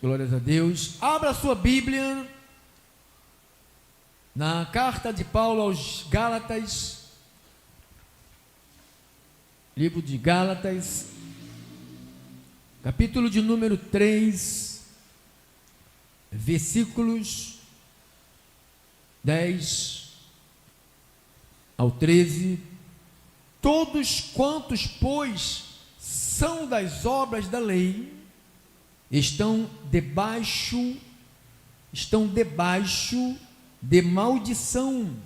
Glórias a Deus. Abra a sua Bíblia na carta de Paulo aos Gálatas, livro de Gálatas, capítulo de número 3, versículos 10 ao 13. Todos quantos, pois, são das obras da lei, estão debaixo de maldição,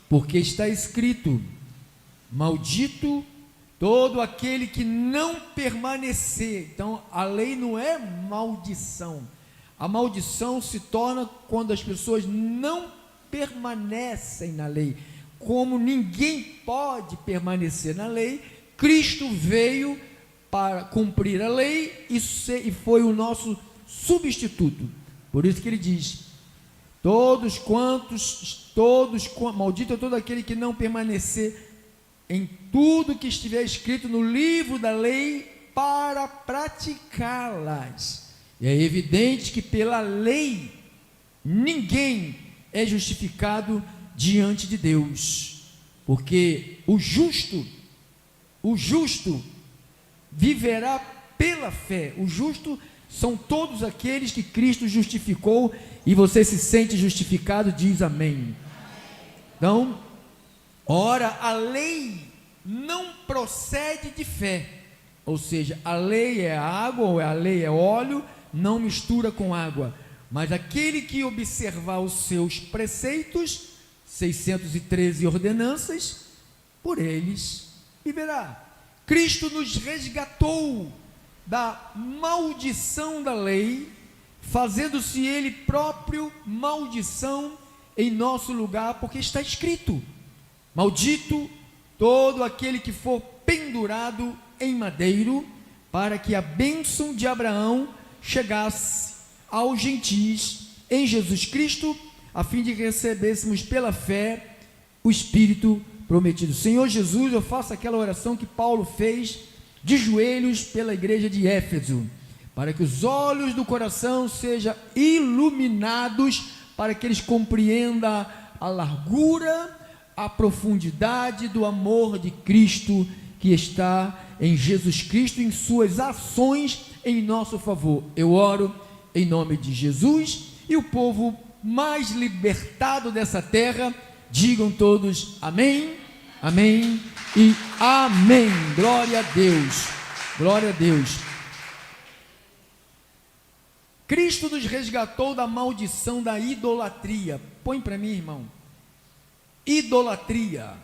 porque está escrito: maldito todo aquele que não permanecer. Então, a lei não é maldição. A maldição se torna quando as pessoas não permanecem na lei. Como ninguém pode permanecer na lei, Cristo veio para cumprir a lei e foi o nosso substituto. Por isso que ele diz: maldito é todo aquele que não permanecer em tudo que estiver escrito no livro da lei para praticá-las. E é evidente que pela lei ninguém é justificado diante de Deus, porque o justo viverá pela fé. O justo são todos aqueles que Cristo justificou, e você se sente justificado, diz amém. Então, ora, a lei não procede de fé, ou seja, a lei é água, ou a lei é óleo, não mistura com água, mas aquele que observar os seus preceitos, 613 ordenanças, por eles viverá. Cristo nos resgatou da maldição da lei, fazendo-se Ele próprio maldição em nosso lugar, porque está escrito: maldito todo aquele que for pendurado em madeiro, para que a bênção de Abraão chegasse aos gentis em Jesus Cristo, a fim de que recebêssemos pela fé o Espírito prometido. Senhor Jesus, eu faço aquela oração que Paulo fez de joelhos pela igreja de Éfeso, para que os olhos do coração sejam iluminados, para que eles compreendam a largura, a profundidade do amor de Cristo, que está em Jesus Cristo, em suas ações em nosso favor. Eu oro em nome de Jesus, e o povo mais libertado dessa terra, digam todos amém, amém e amém. Glória a Deus, glória a Deus. Cristo nos resgatou da maldição da idolatria. Põe para mim, irmão. Idolatria.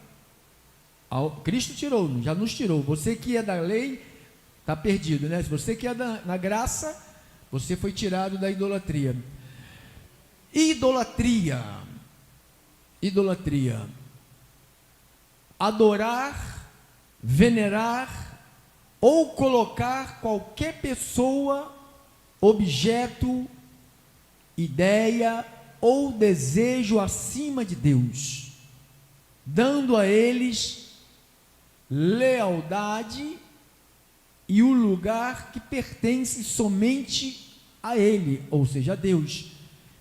Cristo tirou, já nos tirou. Você que é da lei está perdido, né? Se você que é na graça, você foi tirado da idolatria. Idolatria. Adorar, venerar ou colocar qualquer pessoa, objeto, ideia ou desejo acima de Deus, dando a eles lealdade e o lugar que pertence somente a Ele, ou seja, a Deus,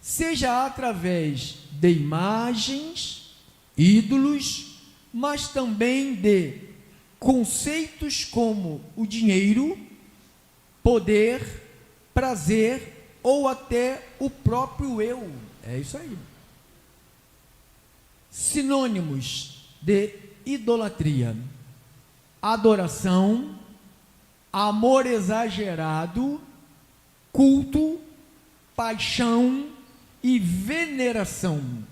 seja através de imagens, ídolos, mas também de conceitos como o dinheiro, poder, prazer ou até o próprio eu. É isso aí. Sinônimos de idolatria: adoração, amor exagerado, culto, paixão e veneração.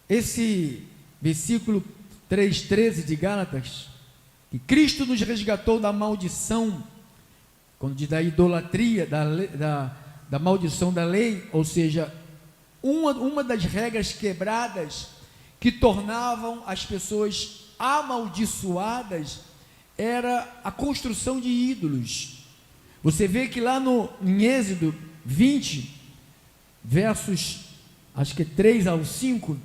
Esse versículo 3,13 de Gálatas, que Cristo nos resgatou da maldição, quando diz da idolatria, da maldição da lei, ou seja, uma das regras quebradas que tornavam as pessoas amaldiçoadas era a construção de ídolos. Você vê que lá em Êxodo 20, versos, acho que é 3 ao 5,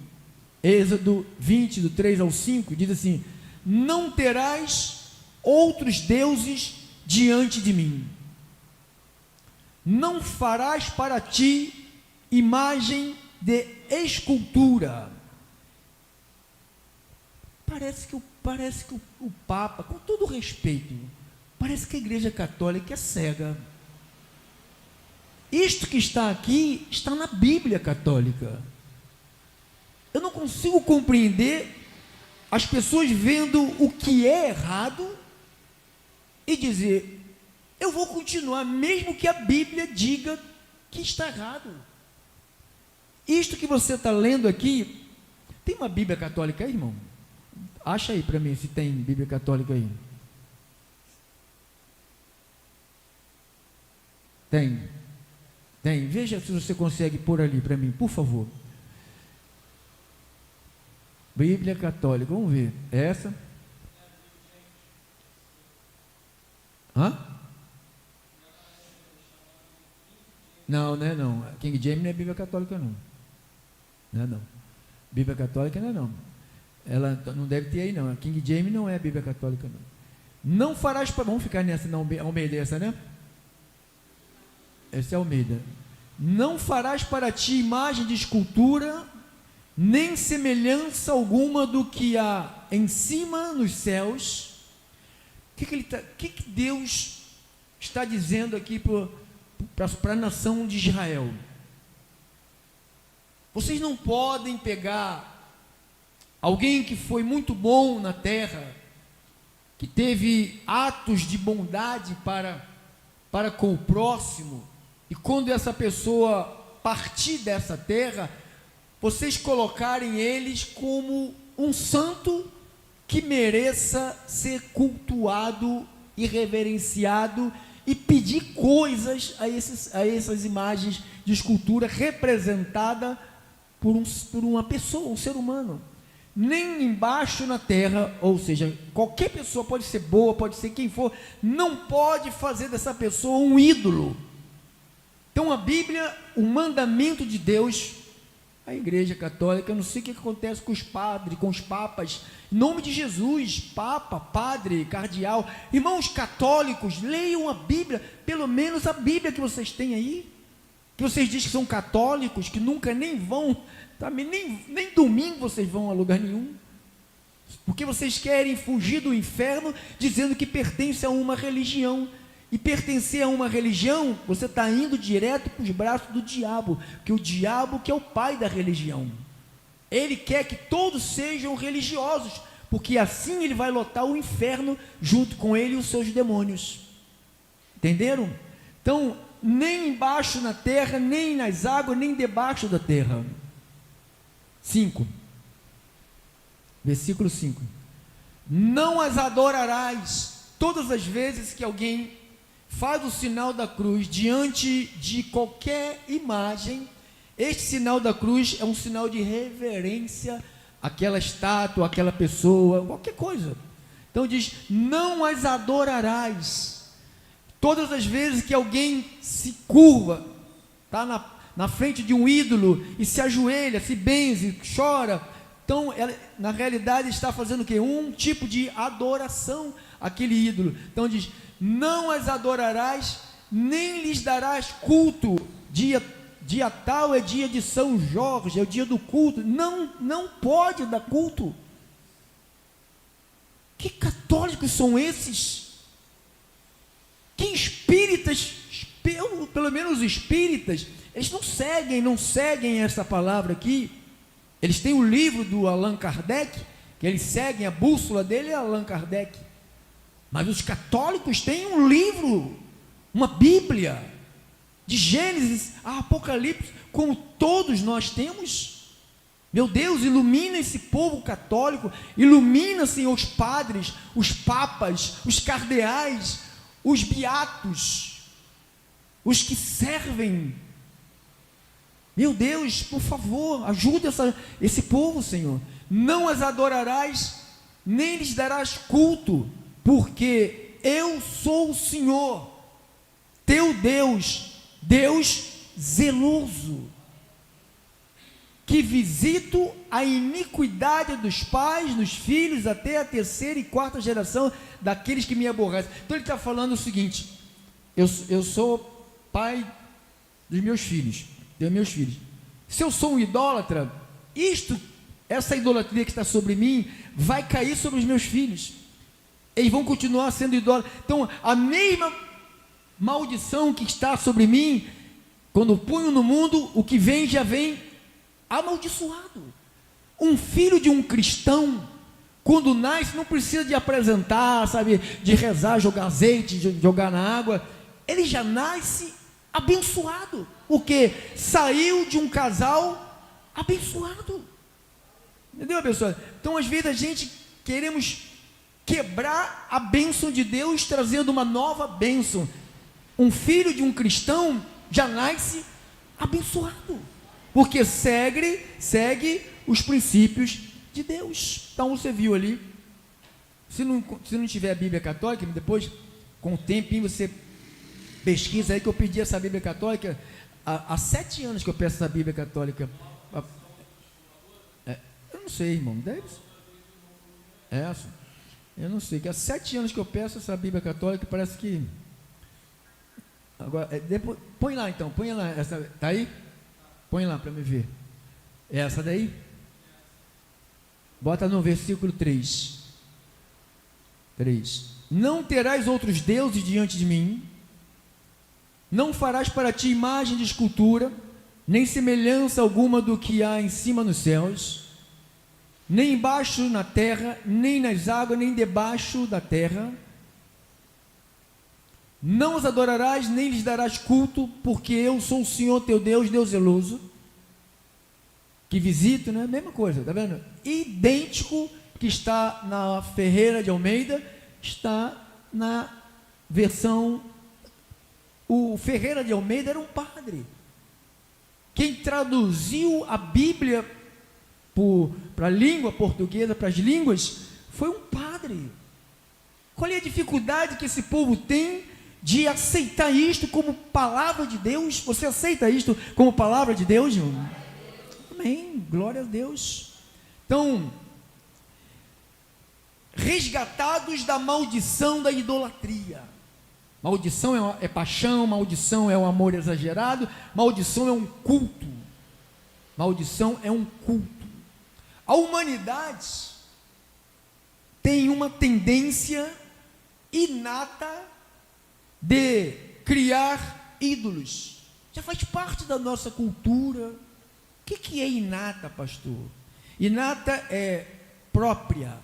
Êxodo 20, do 3 ao 5, diz assim: não terás outros deuses diante de mim. não farás para ti imagem de escultura. Parece que o Papa, com todo respeito, parece que a Igreja Católica é cega. Isto que está aqui, está na Bíblia Católica. Eu não consigo compreender as pessoas vendo o que é errado e dizer, eu vou continuar, mesmo que a Bíblia diga que está errado. Isto que você está lendo aqui, tem uma Bíblia Católica aí, irmão? Acha aí para mim se tem Bíblia Católica aí. Tem. Veja se você consegue pôr ali para mim, por favor. Bíblia Católica, vamos ver. É essa? Hã? Não, né? Não. King James não é Bíblia Católica, não. Não é não. Bíblia Católica não é não. Ela não deve ter aí, não. A King James não é Bíblia Católica, não. Não farás para... Vamos ficar nessa, não, Almeida, essa, né? Essa é Almeida. Não farás para ti imagem de escultura, nem semelhança alguma do que há em cima nos céus. O que Deus está dizendo aqui para a nação de Israel? Vocês não podem pegar alguém que foi muito bom na terra, que teve atos de bondade para com o próximo, e quando essa pessoa partir dessa terra, vocês colocarem eles como um santo que mereça ser cultuado e reverenciado e pedir coisas a essas imagens de escultura representada por uma pessoa, um ser humano. Nem embaixo na terra, ou seja, qualquer pessoa, pode ser boa, pode ser quem for, não pode fazer dessa pessoa um ídolo. Então a Bíblia, o mandamento de Deus, a Igreja Católica, eu não sei o que acontece com os padres, com os papas, em nome de Jesus, papa, padre, cardeal, irmãos católicos, leiam a Bíblia, pelo menos a Bíblia que vocês têm aí, que vocês dizem que são católicos, que nunca nem vão, também nem domingo vocês vão a lugar nenhum, porque vocês querem fugir do inferno, dizendo que pertence a uma religião. E pertencer a uma religião, você está indo direto para os braços do diabo, que o diabo que é o pai da religião, ele quer que todos sejam religiosos, porque assim ele vai lotar o inferno, junto com ele e os seus demônios, entenderam? Então, nem embaixo na terra, nem nas águas, nem debaixo da terra. 5, versículo 5, não as adorarás. Todas as vezes que alguém faz o sinal da cruz diante de qualquer imagem, este sinal da cruz é um sinal de reverência àquela estátua, àquela pessoa, qualquer coisa. Então diz, não as adorarás. Todas as vezes que alguém se curva, está na frente de um ídolo, e se ajoelha, se benze, chora, então ela, na realidade, está fazendo o quê? Um tipo de adoração àquele ídolo. Então diz, não as adorarás, nem lhes darás culto. Dia tal é dia de São Jorge, é o dia do culto. Não pode dar culto. Que católicos são esses? Que espíritas, pelo menos os espíritas, eles não seguem essa palavra aqui. Eles têm o livro do Allan Kardec, que eles seguem, a bússola dele é Allan Kardec. Mas os católicos têm um livro, uma Bíblia, de Gênesis a Apocalipse, como todos nós temos. Meu Deus, ilumina esse povo católico, ilumina, Senhor, os padres, os papas, os cardeais, os beatos, os que servem. Meu Deus, por favor, ajude esse povo, Senhor. Não as adorarás, nem lhes darás culto, porque eu sou o Senhor, teu Deus, Deus zeloso, que visito a iniquidade dos pais, dos filhos, até a terceira e quarta geração daqueles que me aborrecem. Então ele está falando o seguinte, eu sou pai dos meus filhos, se eu sou um idólatra, essa idolatria que está sobre mim, vai cair sobre os meus filhos, eles vão continuar sendo idólatras. Então, a mesma maldição que está sobre mim, quando ponho no mundo, o que vem, já vem amaldiçoado. Um filho de um cristão, quando nasce, não precisa de apresentar, sabe, de rezar, jogar azeite, jogar na água, ele já nasce abençoado, porque saiu de um casal abençoado, entendeu, pessoal? Então, às vezes a gente queremos quebrar a bênção de Deus, trazendo uma nova bênção. Um filho de um cristão já nasce abençoado, porque segue os princípios de Deus. Então você viu ali, se não tiver a Bíblia Católica, depois, com o tempinho, você pesquisa aí, que eu pedi essa Bíblia Católica, há 7 anos que eu peço essa Bíblia Católica. Eu não sei, irmão, deve ser essa, eu não sei, que há 7 anos que eu peço essa Bíblia Católica, parece que, agora, depois, põe lá então, põe lá, essa, tá aí? Põe lá para me ver, essa daí? Bota no versículo 3. Não terás outros deuses diante de mim, não farás para ti imagem de escultura, nem semelhança alguma do que há em cima nos céus, nem embaixo na terra, nem nas águas, nem debaixo da terra. Não os adorarás, nem lhes darás culto, porque eu sou o Senhor teu Deus, Deus zeloso, que visito, né? Mesma coisa, tá vendo? Idêntico que está na Ferreira de Almeida, está na versão. O Ferreira de Almeida era um padre. Quem traduziu a Bíblia para a língua portuguesa, para as línguas, foi um padre. Qual é a dificuldade que esse povo tem de aceitar isto como palavra de Deus? Você aceita isto como palavra de Deus, irmão? Amém, glória a Deus. Então, resgatados da maldição da idolatria. Maldição é paixão, maldição é um amor exagerado, maldição é um culto. Maldição é um culto. A humanidade tem uma tendência inata de criar ídolos. Já faz parte da nossa cultura. O que é inata, pastor? Inata é própria.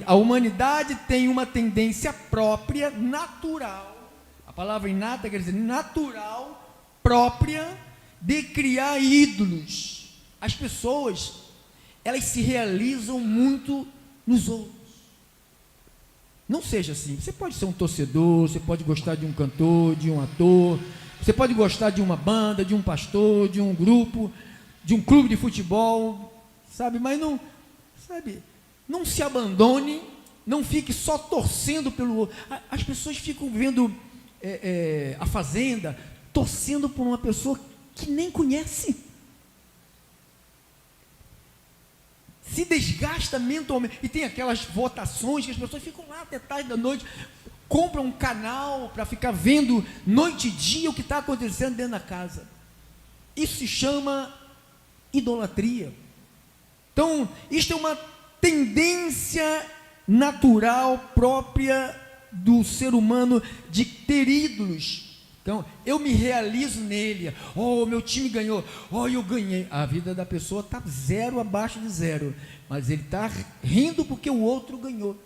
A humanidade tem uma tendência própria, natural. A palavra inata quer dizer natural, própria, de criar ídolos. As pessoas, elas se realizam muito nos outros. Não seja assim. Você pode ser um torcedor, você pode gostar de um cantor, de um ator, você pode gostar de uma banda, de um pastor, de um grupo, de um clube de futebol, sabe? Mas não, sabe? Não se abandone, não fique só torcendo pelo outro. As pessoas ficam vendo a Fazenda, torcendo por uma pessoa que nem conhece. Se desgasta mentalmente. E tem aquelas votações que as pessoas ficam lá até tarde da noite, compram um canal para ficar vendo noite e dia o que está acontecendo dentro da casa. Isso se chama idolatria. Então, isto é uma tendência natural própria do ser humano de ter ídolos. Então, eu me realizo nele. Oh, meu time ganhou. Oh, eu ganhei. A vida da pessoa está 0 abaixo de 0, mas ele está rindo porque o outro ganhou.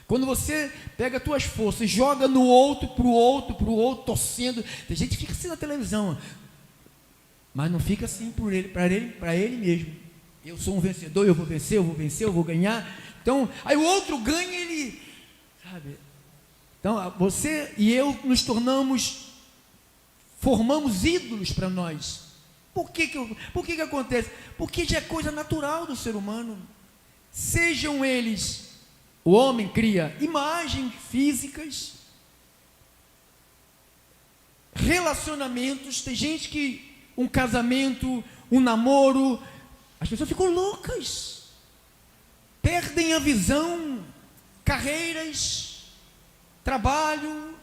Quando você pega as tuas forças, joga no outro, para o outro, torcendo. Tem gente que fica assim na televisão, mas não fica assim para ele mesmo. Eu sou um vencedor, eu vou vencer, eu vou ganhar. Então, aí o outro ganha, ele, sabe? Então, você e eu nos formamos ídolos para nós. Por que acontece? Porque já é coisa natural do ser humano. Sejam eles, o homem cria imagens físicas, relacionamentos. Tem gente que um casamento, um namoro, as pessoas ficam loucas, perdem a visão, carreiras, trabalho,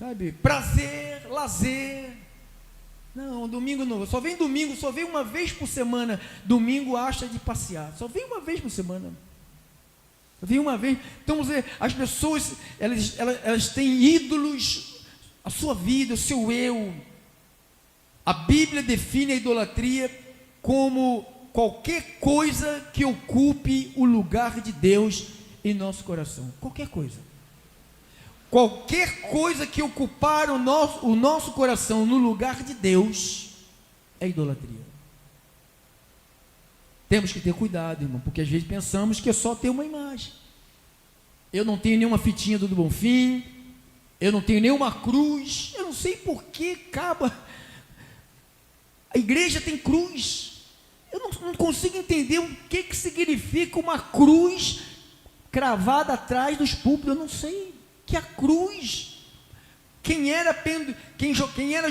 sabe, prazer, lazer. Não, domingo não, só vem domingo, só vem uma vez por semana. Domingo acha de passear, só vem uma vez por semana. Só vem uma vez. Então as pessoas, elas têm ídolos, a sua vida, o seu eu. A Bíblia define a idolatria como qualquer coisa que ocupe o lugar de Deus em nosso coração. Qualquer coisa. Qualquer coisa que ocupar o nosso coração no lugar de Deus é idolatria. Temos que ter cuidado, irmão, porque às vezes pensamos que é só ter uma imagem. Eu não tenho nenhuma fitinha do Bonfim, eu não tenho nenhuma cruz, eu não sei por que acaba. A igreja tem cruz. Eu não consigo entender o que significa uma cruz cravada atrás dos púlpitos. Eu não sei. Que a cruz, quem era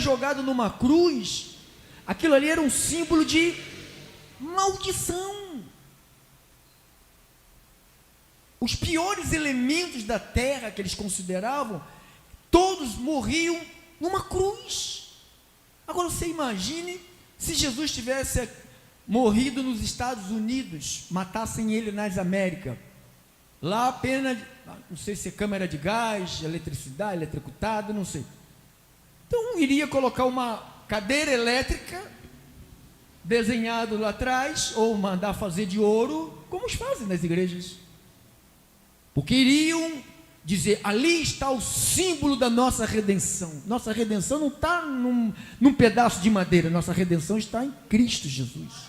jogado numa cruz, aquilo ali era um símbolo de maldição. Os piores elementos da terra que eles consideravam, todos morriam numa cruz. Agora você imagine se Jesus tivesse morrido nos Estados Unidos, matassem ele nas Américas, lá apenas, não sei se é câmara de gás, eletricidade, eletrocutado, não sei. Então iria colocar uma cadeira elétrica desenhado lá atrás, ou mandar fazer de ouro, como os fazem nas igrejas. Porque iriam dizer, ali está o símbolo da nossa redenção. Nossa redenção não está num pedaço de madeira, nossa redenção está em Cristo Jesus.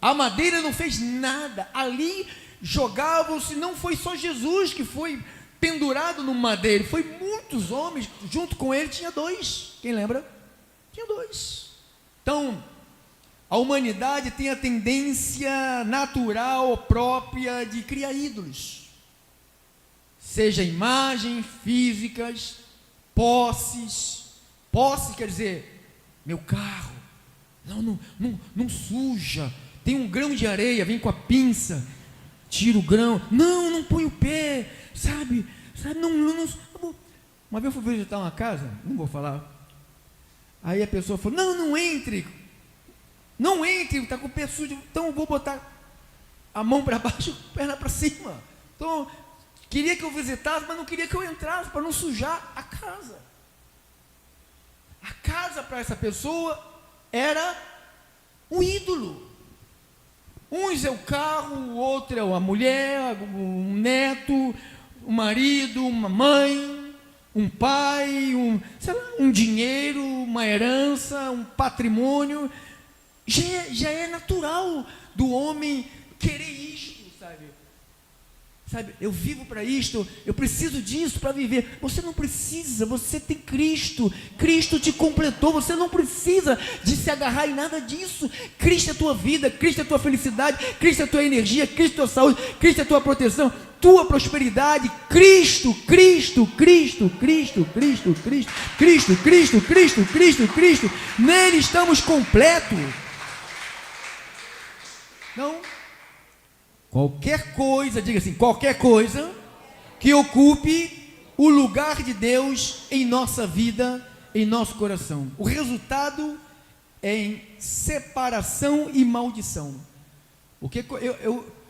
A madeira não fez nada, ali jogavam-se, não foi só Jesus que foi pendurado no madeiro, foi muitos homens, junto com ele tinha 2, quem lembra? Tinha 2. Então, a humanidade tem a tendência natural própria de criar ídolos, seja imagens físicas, posses. Posse quer dizer, meu carro, não suja, tem um grão de areia, vem com a pinça, tira o grão, não põe o pé, sabe, não. Uma vez eu fui visitar uma casa, não vou falar, aí a pessoa falou, não entre, está com o pé sujo, então eu vou botar a mão para baixo, perna para cima. Então, queria que eu visitasse, mas não queria que eu entrasse, para não sujar a casa. A casa para essa pessoa era um ídolo. Uns é o carro, o outro é a mulher, um neto, um marido, uma mãe, um pai, um dinheiro, uma herança, um patrimônio. Já é natural do homem querer isto, sabe, eu vivo para isto, eu preciso disso para viver. Você não precisa, você tem Cristo, Cristo te completou, você não precisa de se agarrar em nada disso. Cristo é a tua vida, Cristo é a tua felicidade, Cristo é a tua energia, Cristo é a tua saúde, Cristo é a tua proteção, tua prosperidade. Cristo, nele estamos completos. Não, qualquer coisa, diga assim, qualquer coisa que ocupe o lugar de Deus em nossa vida, em nosso coração. O resultado é em separação e maldição. Porque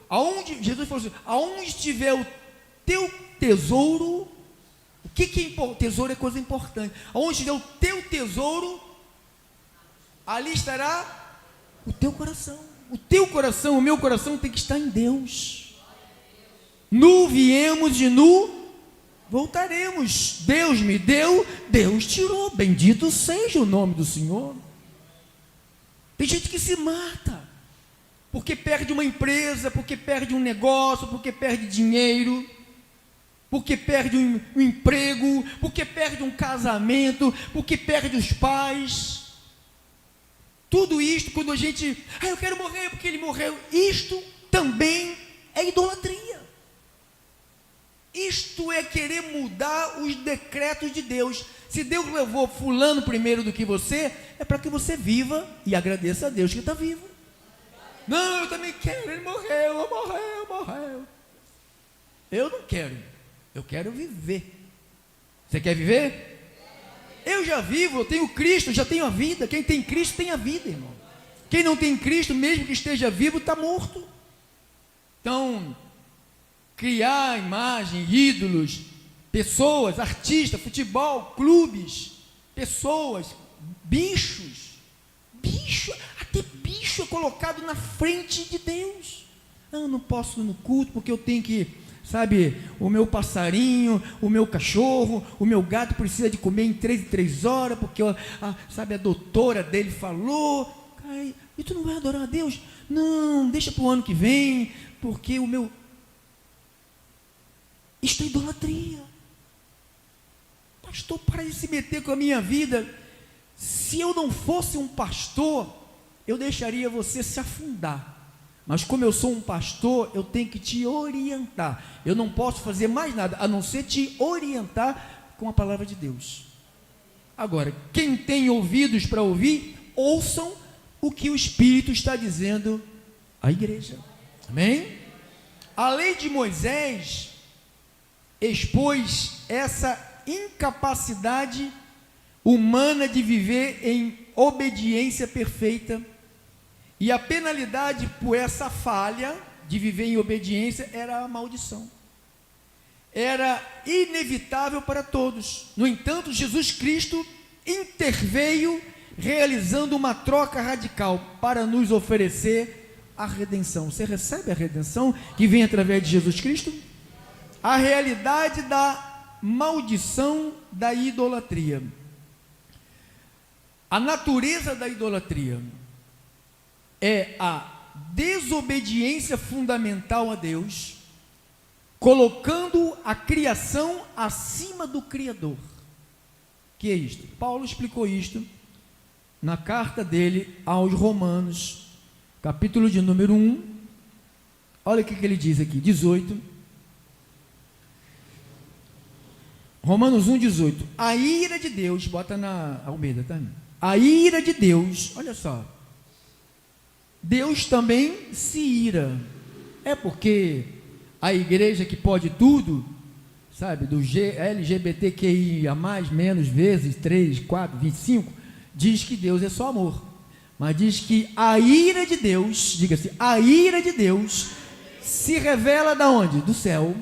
aonde Jesus falou assim, aonde estiver o teu tesouro, o que é importante? Tesouro é coisa importante. Aonde estiver o teu tesouro, ali estará o teu coração. O teu coração, o meu coração tem que estar em Deus. Nu viemos e nu voltaremos. Deus me deu, Deus tirou. Bendito seja o nome do Senhor. Tem gente que se mata porque perde uma empresa, porque perde um negócio, porque perde dinheiro, porque perde um emprego, porque perde um casamento, porque perde os pais. Tudo isto, quando a gente, eu quero morrer porque ele morreu, isto também é idolatria. Isto é querer mudar os decretos de Deus. Se Deus levou fulano primeiro do que você, é para que você viva e agradeça a Deus que está vivo. Não, eu também quero, ele morreu. Eu não quero, eu quero viver. Você quer viver? Eu já vivo, eu tenho Cristo, eu já tenho a vida. Quem tem Cristo tem a vida, irmão. Quem não tem Cristo, mesmo que esteja vivo, está morto. Então, criar imagem, ídolos, pessoas, artistas, futebol, clubes, pessoas, bicho, até bicho é colocado na frente de Deus. Eu não posso ir no culto porque eu tenho que, sabe, o meu passarinho, o meu cachorro, o meu gato precisa de comer em 3 em 3 horas, porque, sabe, a doutora dele falou. Ai, e tu não vai adorar a Deus? Não, deixa para o ano que vem, porque o meu... Isto é idolatria. Pastor, para de se meter com a minha vida. Se eu não fosse um pastor, eu deixaria você se afundar. Mas como eu sou um pastor, eu tenho que te orientar. Eu não posso fazer mais nada, a não ser te orientar com a palavra de Deus. Agora, quem tem ouvidos para ouvir, ouçam o que o Espírito está dizendo à igreja. Amém? A lei de Moisés expôs essa incapacidade humana de viver em obediência perfeita, e a penalidade por essa falha de viver em obediência era a maldição. Era inevitável para todos. No entanto, Jesus Cristo interveio, realizando uma troca radical para nos oferecer a redenção. Você recebe a redenção que vem através de Jesus Cristo? A realidade da maldição da idolatria. A natureza da idolatria é a desobediência fundamental a Deus, colocando a criação acima do Criador. Que é isto? Paulo explicou isto na carta dele aos Romanos, capítulo de número 1. Olha o que ele diz aqui, 18. Romanos 1, 18. A ira de Deus, bota na Almeida, tá? A ira de Deus, olha só. Deus também se ira. É porque a igreja que pode tudo, sabe, do LGBTQIA+, menos vezes 3, 4, 25, diz que Deus é só amor. Mas diz que a ira de Deus, diga-se, a ira de Deus se revela da onde? Do céu.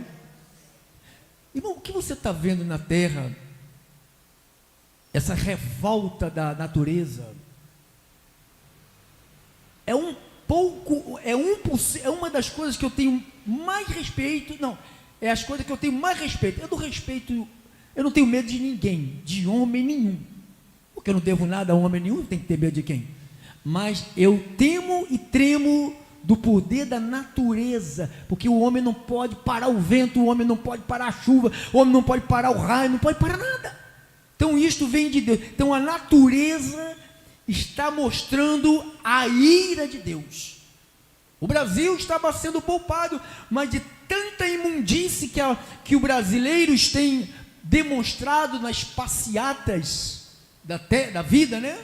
Irmão, o que você está vendo na terra? Essa revolta da natureza é uma das coisas que eu tenho mais respeito. Não, é as coisas que eu tenho mais respeito. Eu não tenho medo de ninguém, de homem nenhum, porque eu não devo nada a homem nenhum. Tem que ter medo de quem? Mas eu temo e tremo do poder da natureza, porque o homem não pode parar o vento, o homem não pode parar a chuva, o homem não pode parar o raio, não pode parar nada. Então isto vem de Deus. Então a natureza está mostrando a ira de Deus. O Brasil estava sendo poupado, mas de tanta imundície que os brasileiros têm demonstrado nas passeatas da vida, né?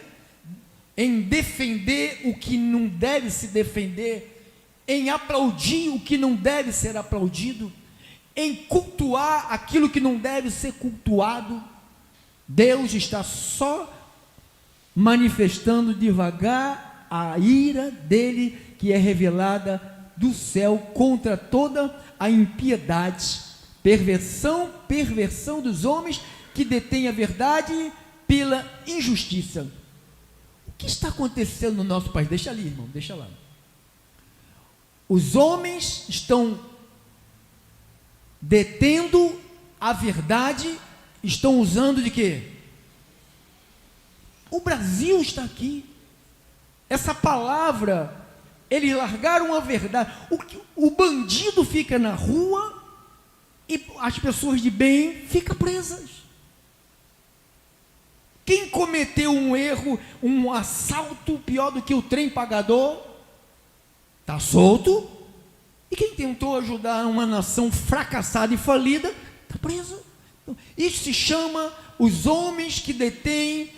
Em defender o que não deve se defender, em aplaudir o que não deve ser aplaudido, em cultuar aquilo que não deve ser cultuado. Deus está só manifestando devagar a ira dele, que é revelada do céu contra toda a impiedade, perversão dos homens que detêm a verdade pela injustiça. O que está acontecendo no nosso país? Deixa ali, irmão, deixa lá. Os homens estão detendo a verdade, estão usando de quê? O Brasil está aqui. Essa palavra, eles largaram a verdade. O bandido fica na rua e as pessoas de bem ficam presas. Quem cometeu um erro, um assalto pior do que o trem pagador, está solto. E quem tentou ajudar uma nação fracassada e falida, está preso. Isso se chama os homens que detêm,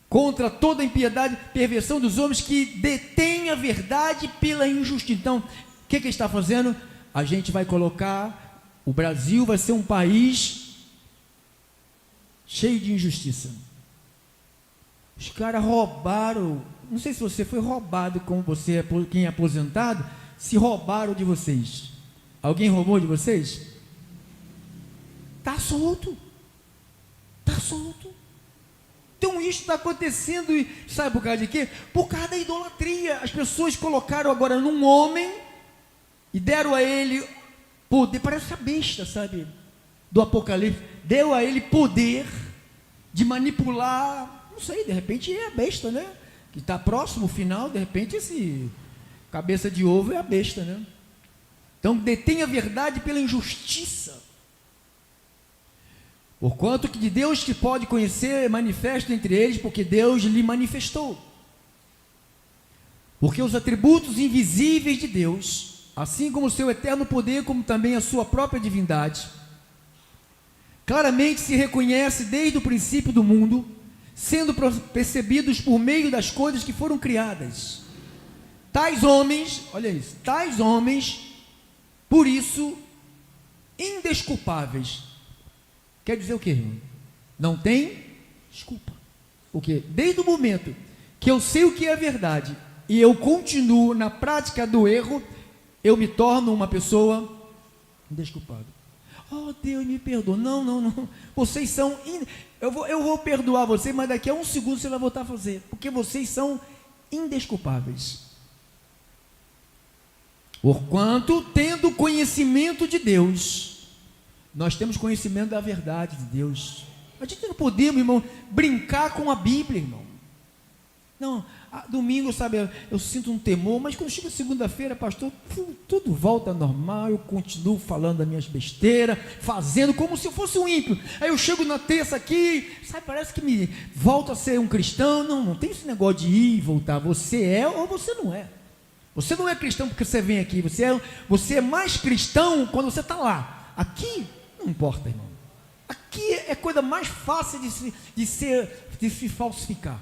contra toda a impiedade, perversão dos homens que detêm a verdade pela injustiça. Então, o que ele está fazendo? A gente vai colocar, o Brasil vai ser um país cheio de injustiça. Os caras roubaram, não sei se você foi roubado, como você, quem é aposentado, se roubaram de vocês. Alguém roubou de vocês? Está solto. Está solto. Então isso está acontecendo, e sabe por causa de quê? Por causa da idolatria. As pessoas colocaram agora num homem e deram a ele poder, parece a besta, sabe, do Apocalipse, deu a ele poder de manipular, não sei, de repente é a besta, né, que está próximo ao final, de repente esse cabeça de ovo é a besta, né? Então detém a verdade pela injustiça. Porquanto que de Deus que pode conhecer, manifesto entre eles, porque Deus lhe manifestou. Porque os atributos invisíveis de Deus, assim como o seu eterno poder, como também a sua própria divindade, claramente se reconhece desde o princípio do mundo, sendo percebidos por meio das coisas que foram criadas. Tais homens, olha isso, tais homens, por isso, indesculpáveis. Quer dizer o quê, irmão? Não tem desculpa. Porque desde o momento que eu sei o que é verdade e eu continuo na prática do erro, eu me torno uma pessoa indesculpável. Oh, Deus, me perdoa. Não. Vocês são... Eu vou perdoar você, mas daqui a um segundo você vai voltar a fazer. Porque vocês são indesculpáveis. Porquanto, tendo conhecimento de Deus... Nós temos conhecimento da verdade de Deus. A gente não podemos, irmão, brincar com a Bíblia, irmão. Não, domingo, sabe, eu sinto um temor, mas quando chega segunda-feira, pastor, tudo volta ao normal, eu continuo falando das minhas besteiras, fazendo como se eu fosse um ímpio. Aí eu chego na terça aqui, sabe, parece que me volto a ser um cristão. Não tem esse negócio de ir e voltar. Você é ou você não é. Você não é cristão porque você vem aqui. Você é mais cristão quando você está lá. Aqui, não importa, irmão. Aqui é coisa mais fácil de se falsificar.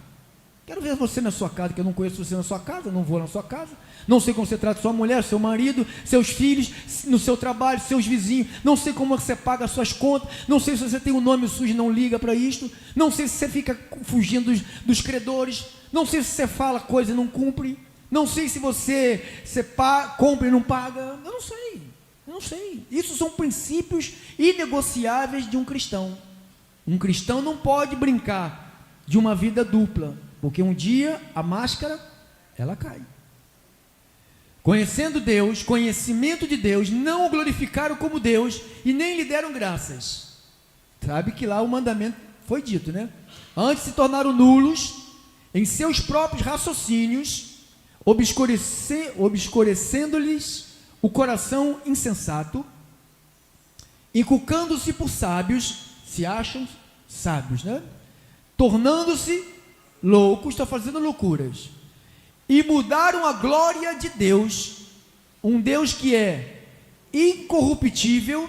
Quero ver você na sua casa, que eu não conheço você na sua casa, não vou na sua casa, não sei como você trata sua mulher, seu marido, seus filhos, no seu trabalho, seus vizinhos, não sei como você paga as suas contas, não sei se você tem um nome sujo e não liga para isto, não sei se você fica fugindo dos credores, não sei se você fala coisa e não cumpre, não sei se você compra e não paga, eu não sei. Não sei, isso são princípios inegociáveis de um cristão. Um cristão não pode brincar de uma vida dupla, porque um dia a máscara, ela cai. Conhecendo Deus, conhecimento de Deus, não o glorificaram como Deus e nem lhe deram graças. Sabe que lá o mandamento foi dito, né? Antes se tornaram nulos em seus próprios raciocínios, obscurecendo-lhes o coração insensato, inculcando-se por sábios, se acham sábios, né? Tornando-se loucos, estão fazendo loucuras, e mudaram a glória de Deus, um Deus que é incorruptível,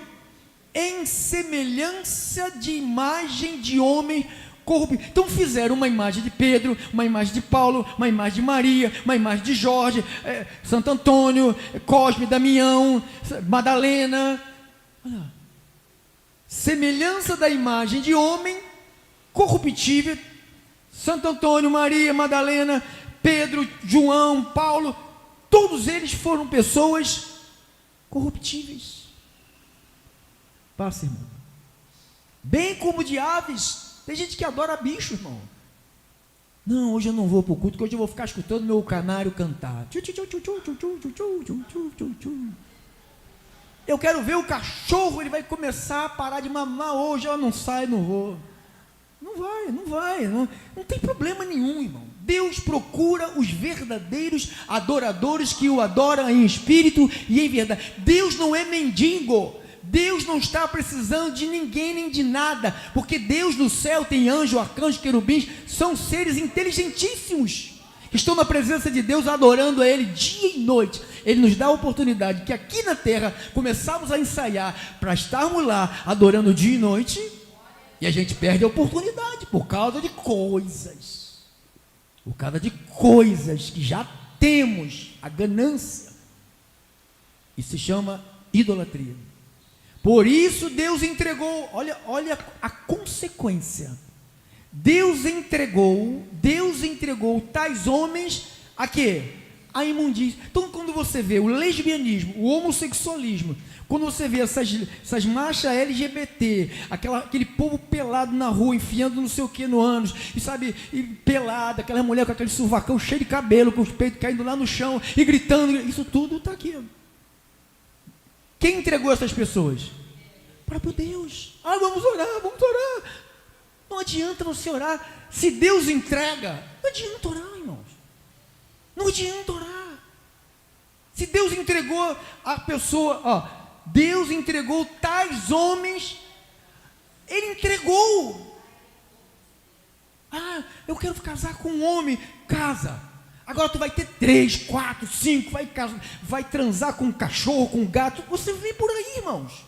em semelhança de imagem de homem corruptível. Então fizeram uma imagem de Pedro, uma imagem de Paulo, uma imagem de Maria, uma imagem de Jorge, Santo Antônio, Cosme, Damião, Madalena. Olha, semelhança da imagem de homem corruptível. Santo Antônio, Maria, Madalena, Pedro, João, Paulo, todos eles foram pessoas corruptíveis. Passa, irmão. Bem como de aves. Tem gente que adora bicho, irmão. Não, hoje eu não vou para o culto, porque hoje eu vou ficar escutando meu canário cantar. Eu quero ver o cachorro, ele vai começar a parar de mamar hoje. Eu não saio, não vou. Não vai. Não tem problema nenhum, irmão. Deus procura os verdadeiros adoradores que o adoram em espírito e em verdade. Deus não é mendigo. Deus não está precisando de ninguém nem de nada, porque Deus no céu tem anjo, arcanjo, querubins, são seres inteligentíssimos, que estão na presença de Deus, adorando a Ele dia e noite. Ele nos dá a oportunidade que aqui na terra, começamos a ensaiar, para estarmos lá, adorando dia e noite, e a gente perde a oportunidade, por causa de coisas, que já temos, a ganância, e se chama idolatria. Por isso Deus entregou, olha a consequência. Deus entregou tais homens a quê? A imundícia. Então, quando você vê o lesbianismo, o homossexualismo, quando você vê essas marchas LGBT, aquele povo pelado na rua, enfiando não sei o que no ânus, e sabe, e pelada, aquela mulher com aquele sovacão cheio de cabelo, com os peitos caindo lá no chão, e gritando, isso tudo está aqui. Quem entregou essas pessoas? Para Deus. Vamos orar. Não adianta você orar, se Deus entrega, não adianta orar, irmãos. Não adianta orar. Se Deus entregou a pessoa, Deus entregou tais homens, Ele entregou. Eu quero casar com um homem, casa. Agora tu vai ter 3, 4, 5, vai transar com um cachorro, com um gato. Você vê por aí, irmãos.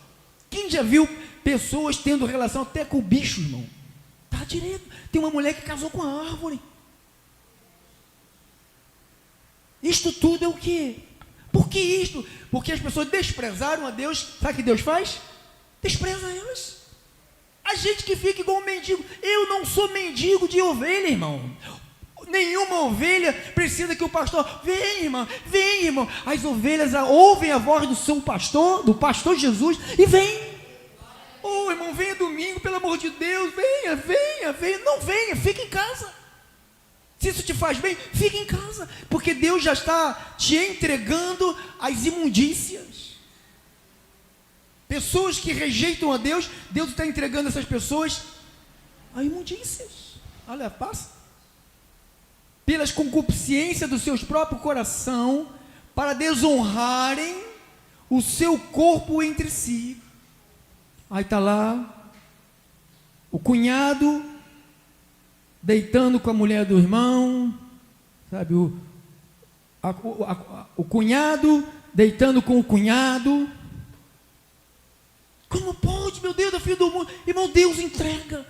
Quem já viu pessoas tendo relação até com o bicho, irmão? Tá direito. Tem uma mulher que casou com a árvore. Isto tudo é o quê? Por que isto? Porque as pessoas desprezaram a Deus. Sabe o que Deus faz? Despreza elas. A gente que fica igual um mendigo. Eu não sou mendigo de ovelha, irmão. Nenhuma ovelha precisa que o pastor, vem irmão. As ovelhas ouvem a voz do seu pastor, do pastor Jesus, e vem. Irmão, venha domingo, pelo amor de Deus, venha. Não venha, fica em casa. Se isso te faz bem, fica em casa, porque Deus já está te entregando as imundícias. Pessoas que rejeitam a Deus, Deus está entregando essas pessoas a imundícias. Olha, passa. Pelas concupiscências do seu próprio coração, para desonrarem o seu corpo entre si. Aí está lá o cunhado deitando com a mulher do irmão, sabe, o cunhado deitando com o cunhado. Como pode, meu Deus, filho do mundo? Irmão, Deus entrega.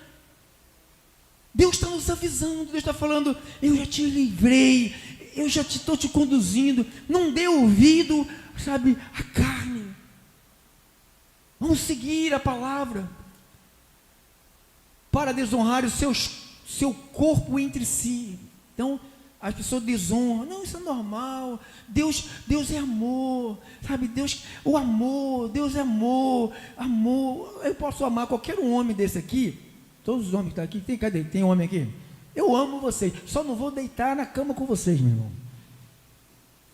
Deus está nos avisando, Deus está falando, eu já te livrei, eu já estou te conduzindo. Não dê ouvido, sabe, à carne. Vamos seguir a palavra para desonrar o seu corpo entre si. Então, as pessoas desonram. Não, isso é normal. Deus é amor, sabe? Deus é amor. Eu posso amar qualquer um homem desse aqui. Todos os homens que estão aqui, cadê? Tem homem aqui? Eu amo vocês, só não vou deitar na cama com vocês, meu irmão.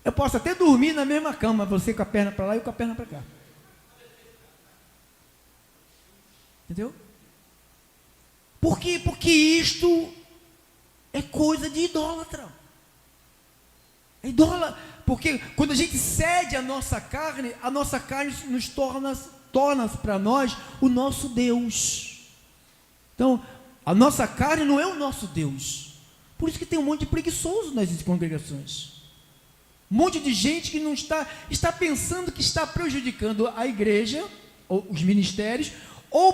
Eu posso até dormir na mesma cama, você com a perna para lá e eu com a perna para cá. Entendeu? Por quê? Porque isto é coisa de idólatra. É idólatra. Porque quando a gente cede a nossa carne nos torna para nós o nosso Deus. Então, a nossa carne não é o nosso Deus. Por isso que tem um monte de preguiçoso nas congregações. Um monte de gente que não está pensando que está prejudicando a igreja, ou os ministérios, ou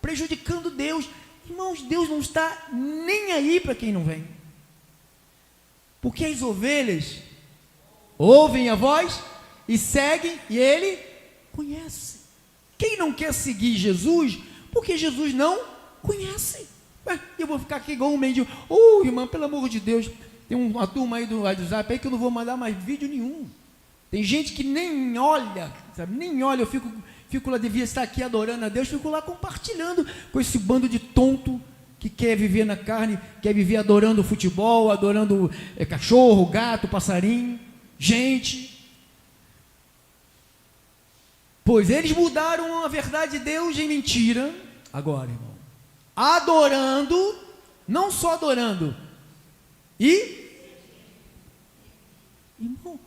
prejudicando Deus. Irmãos, Deus não está nem aí para quem não vem. Porque as ovelhas ouvem a voz e seguem, e Ele conhece. Quem não quer seguir Jesus, porque Jesus não conhece. Eu vou ficar aqui igual um mendigo. Irmão, pelo amor de Deus, tem uma turma aí do WhatsApp aí que eu não vou mandar mais vídeo nenhum. Tem gente que nem olha, sabe? Nem olha. Eu fico lá, devia estar aqui adorando a Deus, fico lá compartilhando com esse bando de tonto que quer viver na carne, quer viver adorando futebol, adorando cachorro, gato, passarinho, gente. Pois eles mudaram a verdade de Deus em mentira. Agora, irmão, adorando, não só adorando, irmão,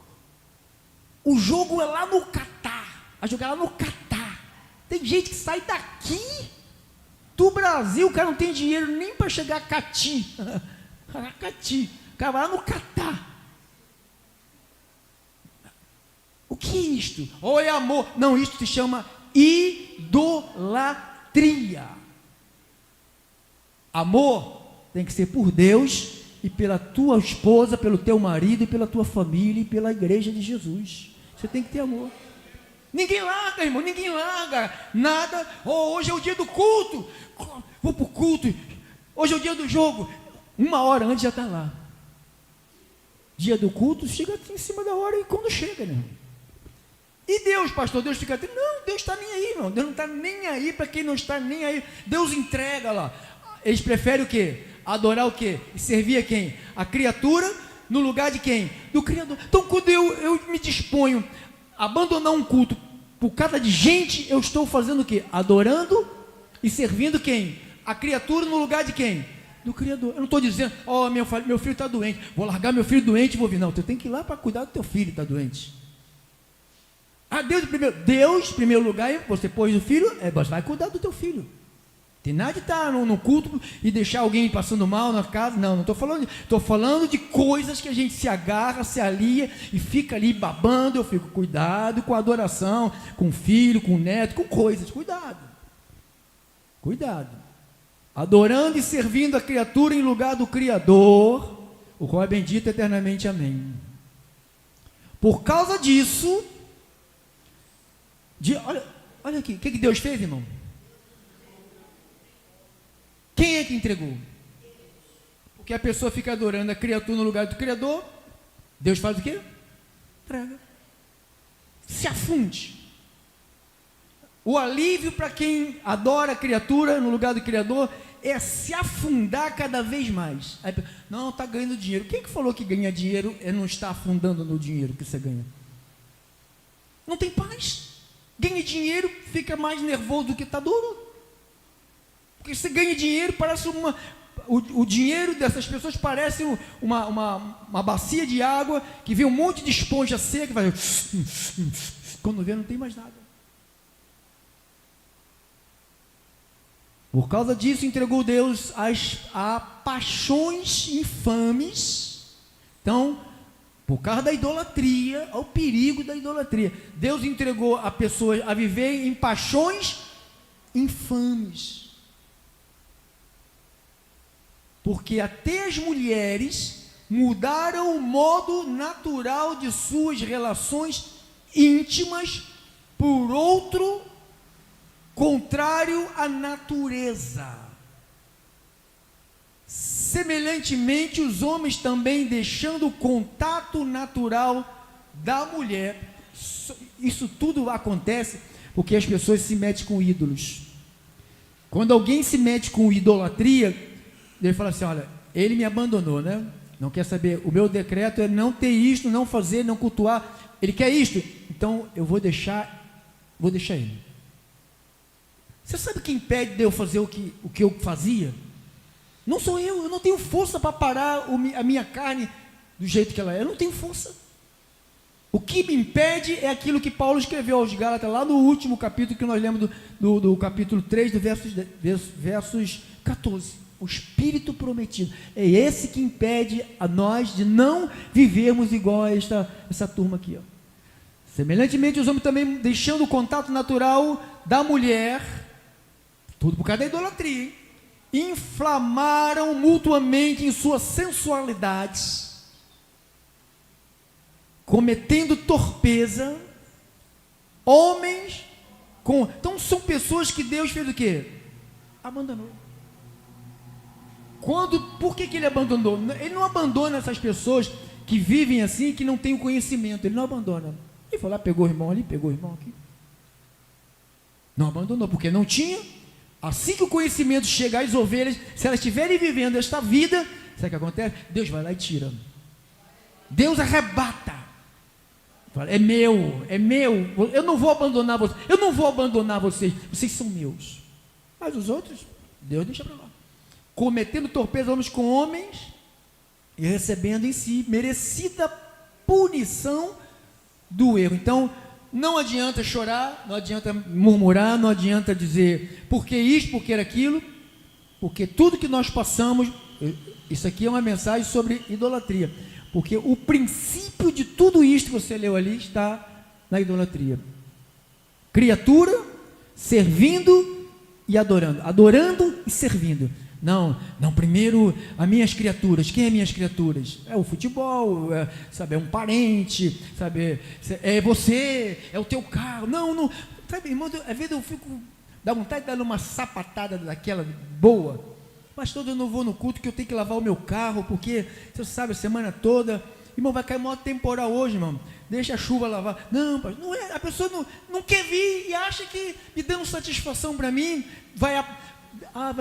o jogo é lá no Catar, a jogar lá no Catar. Tem gente que sai daqui do Brasil, o cara não tem dinheiro nem para chegar a Cati. Cati, o cara vai lá no Catar. O que é isto? É amor. Não, isto se chama idolatria. Amor tem que ser por Deus e pela tua esposa, pelo teu marido e pela tua família e pela igreja de Jesus. Você tem que ter amor. Ninguém larga, irmão, ninguém larga nada. Oh, hoje é o dia do culto, vou para o culto. Hoje é o dia do jogo, 1 hora antes já está lá. Dia do culto, chega aqui em cima da hora e quando chega, né? E Deus, pastor, Deus fica... Não, Deus está nem aí, irmão. Deus não está nem aí para quem não está nem aí. Deus entrega lá. Eles preferem o quê? Adorar o quê? E servir a quem? A criatura no lugar de quem? Do Criador. Então, quando eu me disponho a abandonar um culto por causa de gente, eu estou fazendo o quê? Adorando e servindo quem? A criatura no lugar de quem? Do Criador. Eu não estou dizendo, ó, meu filho está doente, vou largar meu filho doente e vou vir. Não, você tem que ir lá para cuidar do teu filho que está doente. Ah, Deus em primeiro lugar, e você pôs o filho, você vai cuidar do teu filho. Tem nada de estar no culto e deixar alguém passando mal na casa. Não estou falando de coisas que a gente se agarra, se alia e fica ali babando. Eu fico, cuidado com a adoração, com o filho, com o neto, com coisas, cuidado. Adorando e servindo a criatura em lugar do Criador, o qual é bendito eternamente, amém. Por causa disso, olha aqui, o que Deus fez, irmão? Quem é que entregou? Porque a pessoa fica adorando a criatura no lugar do Criador. Deus faz o quê? Entrega. Se afunde. O alívio para quem adora a criatura no lugar do Criador é se afundar cada vez mais. Aí, não, está ganhando dinheiro. Quem que falou que ganha dinheiro é não estar afundando no dinheiro que você ganha? Não tem paz. Ganha dinheiro, fica mais nervoso do que está duro. Porque você ganha dinheiro, parece o dinheiro dessas pessoas parece uma bacia de água que vem um monte de esponja seca, vai, quando vê não tem mais nada. Por causa disso entregou Deus a paixões infames. Então, por causa da idolatria, ao perigo da idolatria, Deus entregou a pessoas a viver em paixões infames. Porque até as mulheres mudaram o modo natural de suas relações íntimas por outro contrário à natureza. Semelhantemente, os homens também deixando o contato natural da mulher. Isso tudo acontece porque as pessoas se metem com ídolos. Quando alguém se mete com idolatria, ele fala assim, olha, ele me abandonou, né? Não quer saber, o meu decreto é não ter isto, não fazer, não cultuar. Ele quer isto, então eu vou deixar ele. Você sabe quem impede de eu fazer o que eu fazia? Não sou eu não tenho força para parar a minha carne do jeito que ela é, eu não tenho força. O que me impede é aquilo que Paulo escreveu aos Gálatas, lá no último capítulo, que nós lemos do capítulo 3, do versos 14. O Espírito prometido, é esse que impede a nós de não vivermos igual a essa turma aqui, ó. Semelhantemente, os homens também, deixando o contato natural da mulher, tudo por causa da idolatria, hein? Inflamaram mutuamente em suas sensualidades, cometendo torpeza, homens então são pessoas que Deus fez o quê? Abandonou. Por que ele abandonou? Ele não abandona essas pessoas que vivem assim, que não têm o conhecimento. Ele não abandona. Ele foi lá, pegou o irmão ali, pegou o irmão aqui. Não abandonou, porque não tinha. Assim que o conhecimento chegar às ovelhas, se elas estiverem vivendo esta vida, sabe o que acontece? Deus vai lá e tira. Deus arrebata. Fala, é meu, eu não vou abandonar vocês, vocês são meus. Mas os outros, Deus deixa para lá. Cometendo torpeza homens com homens e recebendo em si merecida punição do erro. Então, não adianta chorar, não adianta murmurar, não adianta dizer porque isto, porque era aquilo, porque tudo que nós passamos, isso aqui é uma mensagem sobre idolatria, porque o princípio de tudo isto que você leu ali está na idolatria. Criatura servindo e adorando. Adorando e servindo. Não, primeiro as minhas criaturas. Quem é minhas criaturas? É o futebol, sabe, é um parente, sabe, é você, é o teu carro. Não, sabe, irmão, às vezes eu fico, dá vontade de dar uma sapatada daquela boa. Pastor, eu não vou no culto que eu tenho que lavar o meu carro, porque, você sabe, a semana toda, irmão, vai cair maior temporal hoje, irmão, deixa a chuva lavar. Não, pastor, não é, a pessoa não quer vir e acha que me dando satisfação para mim, vai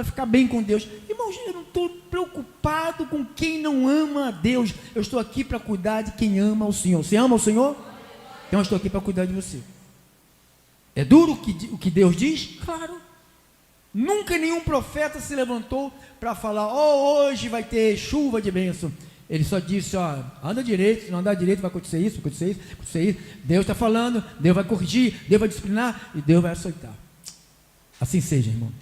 ficar bem com Deus. Irmão, eu não estou preocupado com quem não ama a Deus, eu estou aqui para cuidar de quem ama o Senhor. Você ama o Senhor? Então eu estou aqui para cuidar de você. É duro o que Deus diz? Claro. Nunca nenhum profeta se levantou para falar, hoje vai ter chuva de bênção. Ele só disse, anda direito, se não andar direito vai acontecer isso, vai acontecer isso. Deus está falando, Deus vai corrigir, Deus vai disciplinar e Deus vai aceitar. Assim seja, irmão.